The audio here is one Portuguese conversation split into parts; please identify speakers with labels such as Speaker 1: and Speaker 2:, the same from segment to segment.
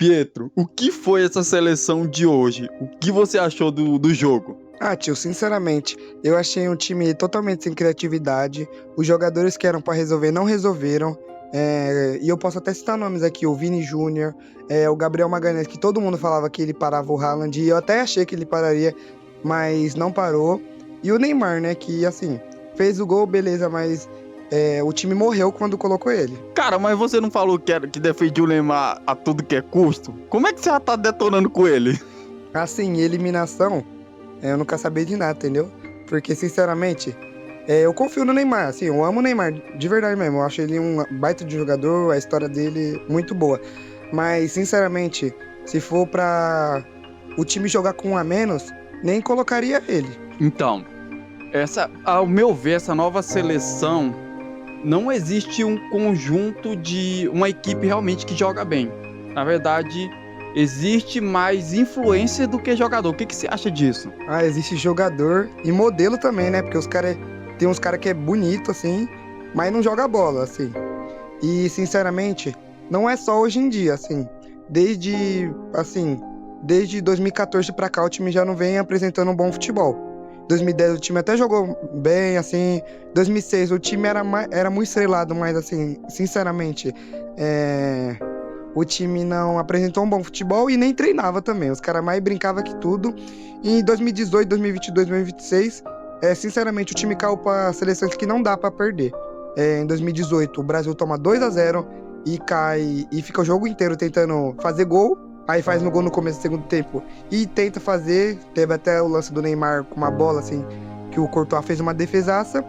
Speaker 1: Pietro, o que foi essa seleção de hoje? O que você achou do jogo?
Speaker 2: Ah, tio, sinceramente, eu achei um time totalmente sem criatividade. Os jogadores que eram pra resolver não resolveram. E eu posso até citar nomes aqui: o Vini Júnior, o Gabriel Magalhães, que todo mundo falava que ele parava o Haaland, e eu até achei que ele pararia, mas não parou. E o Neymar, né, que assim, fez o gol, beleza, mas o time morreu quando colocou ele.
Speaker 1: Cara, mas você não falou que defendia o Neymar a tudo que é custo? Como é que você já tá detonando com ele?
Speaker 2: Assim, eliminação, eu nunca sabia de nada, entendeu? Porque, sinceramente, eu confio no Neymar, assim, eu amo o Neymar, de verdade mesmo. Eu acho ele um baita de jogador, a história dele muito boa. Mas, sinceramente, se for pra o time jogar com um a menos, nem colocaria ele.
Speaker 1: Então, ao meu ver, essa nova seleção não existe um conjunto de uma equipe realmente que joga bem. Na verdade, existe mais influência do que jogador. O que você acha disso?
Speaker 2: Ah, existe jogador e modelo também, né? Porque tem uns cara que é bonito, assim, mas não joga bola, assim. E, sinceramente, não é só hoje em dia, assim. Desde 2014 pra cá, o time já não vem apresentando um bom futebol. 2010 o time até jogou bem, assim. 2006 o time era muito estrelado, mas, assim, sinceramente, o time não apresentou um bom futebol e nem treinava também. Os caras mais brincavam que tudo. E em 2018, 2022, 2026, sinceramente, o time caiu para seleções que não dá para perder. Em 2018, o Brasil toma 2-0 e cai e fica o jogo inteiro tentando fazer gol. Aí faz no gol no começo do segundo tempo e tenta fazer. Teve até o lance do Neymar com uma bola, assim, que o Courtois fez uma defesaça.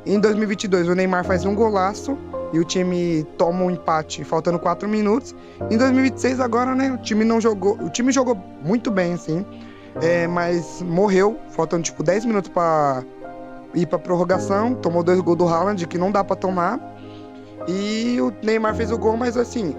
Speaker 2: Em 2022, o Neymar faz um golaço e o time toma um empate faltando 4 minutos. Em 2026 agora, né, o time não jogou, o time jogou muito bem, assim, mas morreu, faltando tipo 10 minutos pra ir pra prorrogação, tomou 2 gols do Haaland, que não dá pra tomar, e o Neymar fez o gol, mas assim,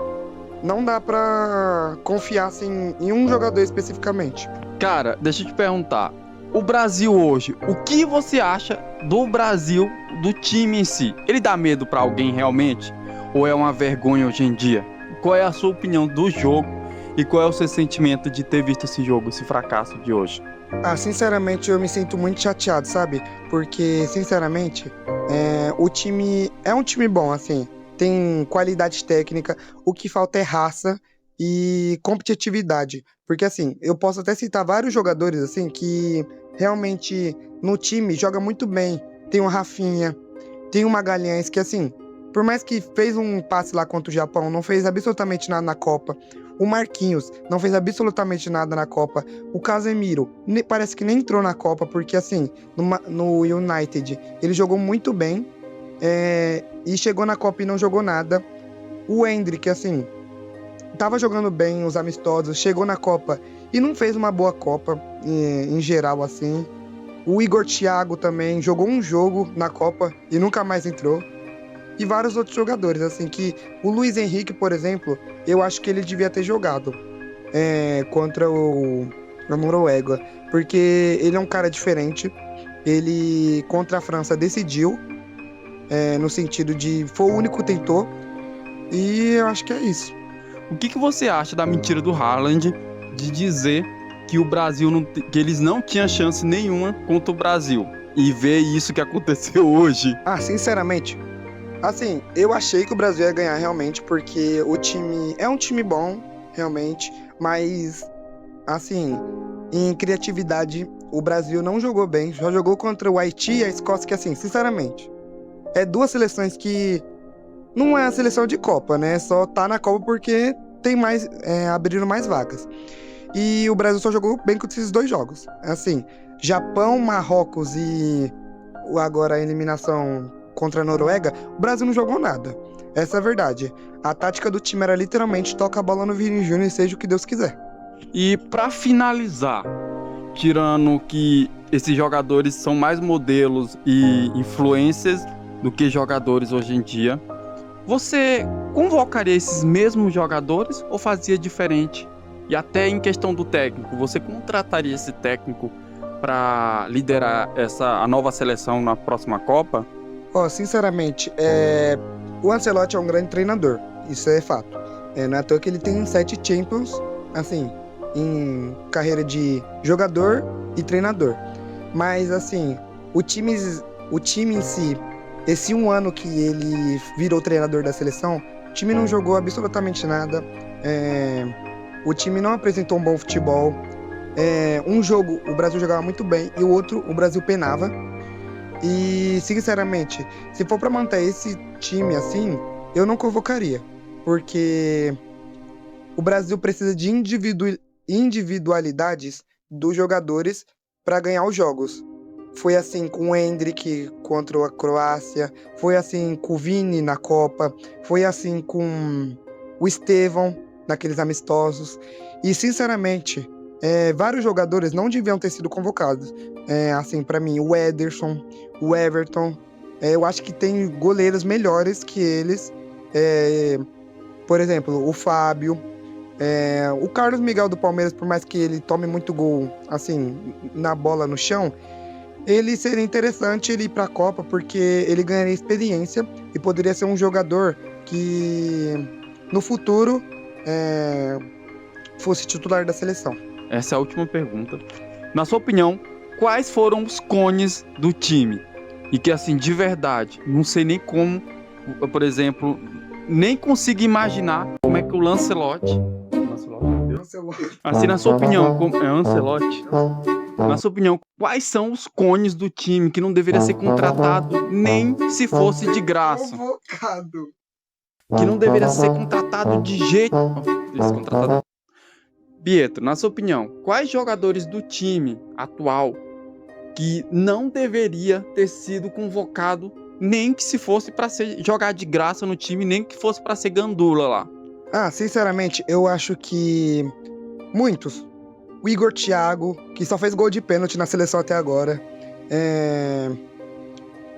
Speaker 2: não dá pra confiar assim, em um jogador especificamente.
Speaker 1: Cara, deixa eu te perguntar. O Brasil hoje, o que você acha do Brasil, do time em si? Ele dá medo pra alguém realmente? Ou é uma vergonha hoje em dia? Qual é a sua opinião do jogo e qual é o seu sentimento de ter visto esse jogo, esse fracasso de hoje?
Speaker 2: Ah, sinceramente, eu me sinto muito chateado, sabe? Porque, sinceramente, o time é um time bom, assim, tem qualidade técnica, o que falta é raça e competitividade. Porque, assim, eu posso até citar vários jogadores, assim, que realmente no time joga muito bem. Tem o Rafinha, tem o Magalhães, que, assim, por mais que fez um passe lá contra o Japão, não fez absolutamente nada na Copa. O Marquinhos não fez absolutamente nada na Copa. O Casemiro parece que nem entrou na Copa, porque assim, no United ele jogou muito bem, e chegou na Copa e não jogou nada. O Endrick, assim, tava jogando bem os amistosos, chegou na Copa e não fez uma boa Copa em geral, assim. O Igor Thiago também jogou um jogo na Copa e nunca mais entrou. E vários outros jogadores, assim, que o Luiz Henrique, por exemplo, eu acho que ele devia ter jogado contra a Noruega, porque ele é um cara diferente. Ele, contra a França, decidiu, no sentido de foi o único que tentou, e eu acho que é isso.
Speaker 1: O que você acha da mentira do Haaland de dizer que o Brasil que eles não tinham chance nenhuma contra o Brasil e ver isso que aconteceu hoje?
Speaker 2: Ah, sinceramente, assim, eu achei que o Brasil ia ganhar realmente, porque o time é um time bom, realmente, mas, assim, em criatividade, o Brasil não jogou bem, só jogou contra o Haiti e a Escócia, que, assim, sinceramente, duas seleções que não é a seleção de Copa, né? Só tá na Copa porque tem mais, abriram mais vagas. E o Brasil só jogou bem contra esses dois jogos. Assim, Japão, Marrocos e agora a eliminação contra a Noruega, o Brasil não jogou nada. Essa é a verdade. A tática do time era literalmente toca a bola no Vini Júnior e seja o que Deus quiser.
Speaker 1: E pra finalizar, tirando que esses jogadores são mais modelos e influências do que jogadores hoje em dia, você convocaria esses mesmos jogadores ou fazia diferente? E até em questão do técnico, você contrataria esse técnico para liderar a nova seleção na próxima Copa?
Speaker 2: Sinceramente, o Ancelotti é um grande treinador, isso é fato. Não é à toa que ele tem 7 Champions, assim, em carreira de jogador e treinador. Mas, assim, o time, o time em si, esse um ano que ele virou treinador da seleção, o time não jogou absolutamente nada. É, o time não apresentou um bom futebol. Um jogo o Brasil jogava muito bem e o outro o Brasil penava. E, sinceramente, se for para manter esse time assim, eu não convocaria. Porque o Brasil precisa de individualidades dos jogadores para ganhar os jogos. Foi assim com o Endrick contra a Croácia, foi assim com o Vini na Copa, foi assim com o Estevão naqueles amistosos. E, sinceramente, vários jogadores não deviam ter sido convocados. Assim, para mim, o Ederson, o Everton, eu acho que tem goleiros melhores que eles. Por exemplo, o Fábio. O Carlos Miguel do Palmeiras, por mais que ele tome muito gol, assim, na bola no chão, ele seria interessante ele ir para a Copa, porque ele ganharia experiência e poderia ser um jogador que, no futuro, fosse titular da seleção.
Speaker 1: Essa é a última pergunta. Na sua opinião, quais foram os cones do time? E que, assim, de verdade, não sei nem como, por exemplo, nem consigo imaginar como é que o Lancelotti, assim, na sua opinião, Ancelotti, na sua opinião, quais são os cones do time que não deveria ser contratado nem se fosse de graça?
Speaker 2: Convocado.
Speaker 1: Que não deveria ser contratado de jeito... Pietro, na sua opinião, quais jogadores do time atual que não deveria ter sido convocado nem que se fosse para jogar de graça no time, nem que fosse para ser gandula lá?
Speaker 2: Sinceramente, eu acho que muitos. O Igor Thiago, que só fez gol de pênalti na seleção até agora.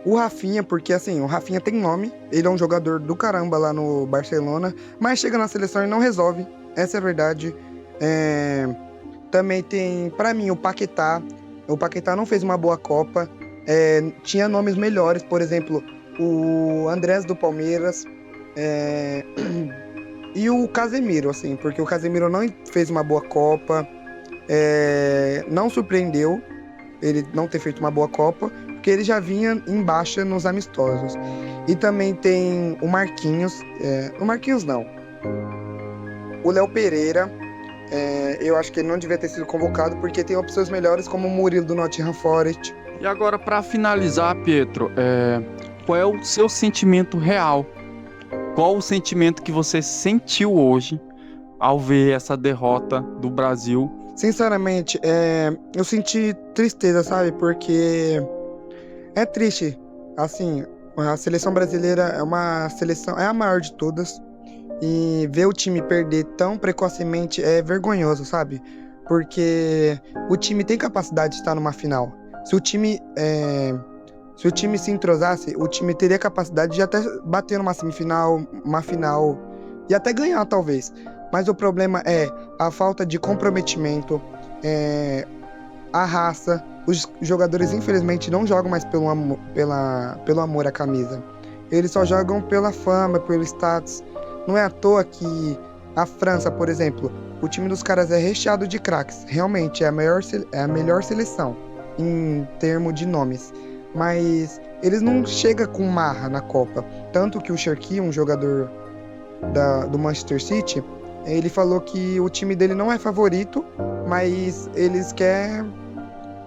Speaker 2: O Rafinha, porque assim, o Rafinha tem nome, ele é um jogador do caramba lá no Barcelona, mas chega na seleção e não resolve, essa é a verdade. Também tem, pra mim, o Paquetá não fez uma boa Copa, tinha nomes melhores, por exemplo, o Andrés do Palmeiras, e o Casemiro, assim, porque o Casemiro não fez uma boa Copa, não surpreendeu ele não ter feito uma boa Copa, porque ele já vinha em baixa nos amistosos. E também tem o Marquinhos, o Marquinhos não, o Léo Pereira, eu acho que ele não devia ter sido convocado, porque tem opções melhores como o Murilo do Nottingham Forest.
Speaker 1: E agora, para finalizar, Pietro, qual é o seu sentimento real? Qual o sentimento que você sentiu hoje ao ver essa derrota do Brasil?
Speaker 2: Sinceramente, eu senti tristeza, sabe? Porque é triste. Assim, a seleção brasileira é uma seleção, é a maior de todas. E ver o time perder tão precocemente é vergonhoso, sabe? Porque o time tem capacidade de estar numa final. Se o time se entrosasse, o time teria capacidade de até bater numa semifinal, uma final e até ganhar, talvez. Mas o problema é a falta de comprometimento, a raça. Os jogadores, infelizmente, não jogam mais pelo amor à camisa. Eles só jogam pela fama, pelo status. Não é à toa que a França, por exemplo, o time dos caras é recheado de craques. Realmente, é a melhor seleção em termos de nomes. Mas eles não chegam com marra na Copa. Tanto que o Cherki, um jogador do Manchester City, ele falou que o time dele não é favorito, mas eles querem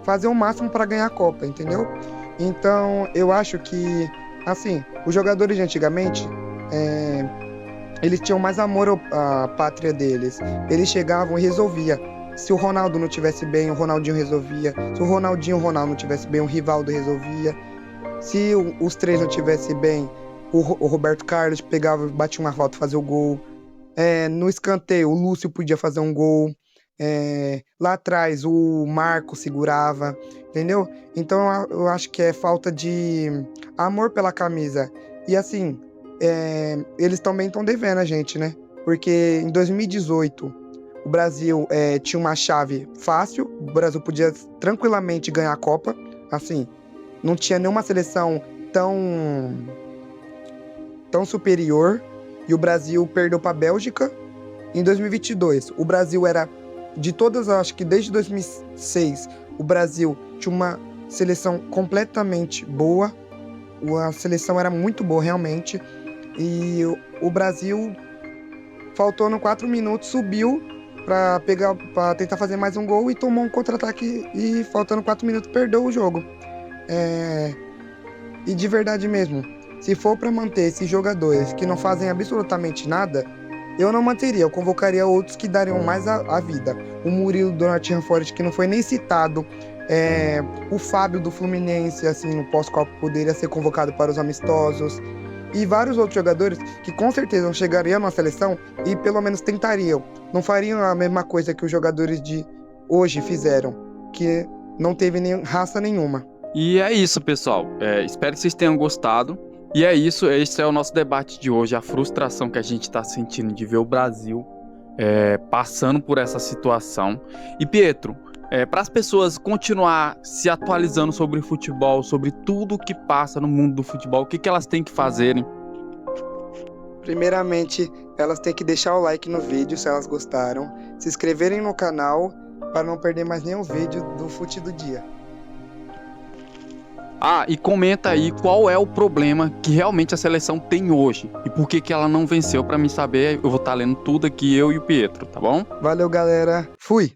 Speaker 2: fazer o máximo para ganhar a Copa, entendeu? Então, eu acho que, assim, os jogadores de antigamente, eles tinham mais amor à pátria deles. Eles chegavam e resolvia. Se o Ronaldo não tivesse bem, o Ronaldinho resolvia. Se o Ronaldo não tivesse bem, o Rivaldo resolvia. Se os três não tivessem bem, o Roberto Carlos pegava, batia uma falta e fazia o gol. No escanteio, o Lúcio podia fazer um gol. Lá atrás, o Marco segurava, entendeu? Então, eu acho que é falta de amor pela camisa. E assim, eles também estão devendo a gente, né? Porque em 2018, o Brasil tinha uma chave fácil, o Brasil podia tranquilamente ganhar a Copa. Assim, não tinha nenhuma seleção tão superior. e o Brasil perdeu para a Bélgica. Em 2022, o Brasil era, de todas, acho que desde 2006, o Brasil tinha uma seleção completamente boa. A seleção era muito boa, realmente. E o Brasil, faltando 4 minutos, subiu para tentar fazer mais um gol e tomou um contra-ataque. E faltando 4 minutos, perdeu o jogo. E de verdade mesmo, se for para manter esses jogadores que não fazem absolutamente nada, eu não manteria, eu convocaria outros que dariam mais a vida. O Murilo do Nottingham Forest, que não foi nem citado, o Fábio do Fluminense, assim, no pós-Copa poderia ser convocado para os amistosos, e vários outros jogadores que com certeza não chegariam na seleção e pelo menos tentariam. Não fariam a mesma coisa que os jogadores de hoje fizeram, que não teve nem raça nenhuma.
Speaker 1: E é isso, pessoal. Espero que vocês tenham gostado. E é isso, esse é o nosso debate de hoje, a frustração que a gente está sentindo de ver o Brasil passando por essa situação. E Pietro, para as pessoas continuar se atualizando sobre futebol, sobre tudo que passa no mundo do futebol, o que elas têm que fazer, hein?
Speaker 2: Primeiramente, elas têm que deixar o like no vídeo se elas gostaram, se inscreverem no canal para não perder mais nenhum vídeo do Fute do Dia.
Speaker 1: E comenta aí qual é o problema que realmente a seleção tem hoje e por que ela não venceu. Para mim saber, eu vou estar lendo tudo aqui, eu e o Pietro, tá bom?
Speaker 2: Valeu, galera. Fui!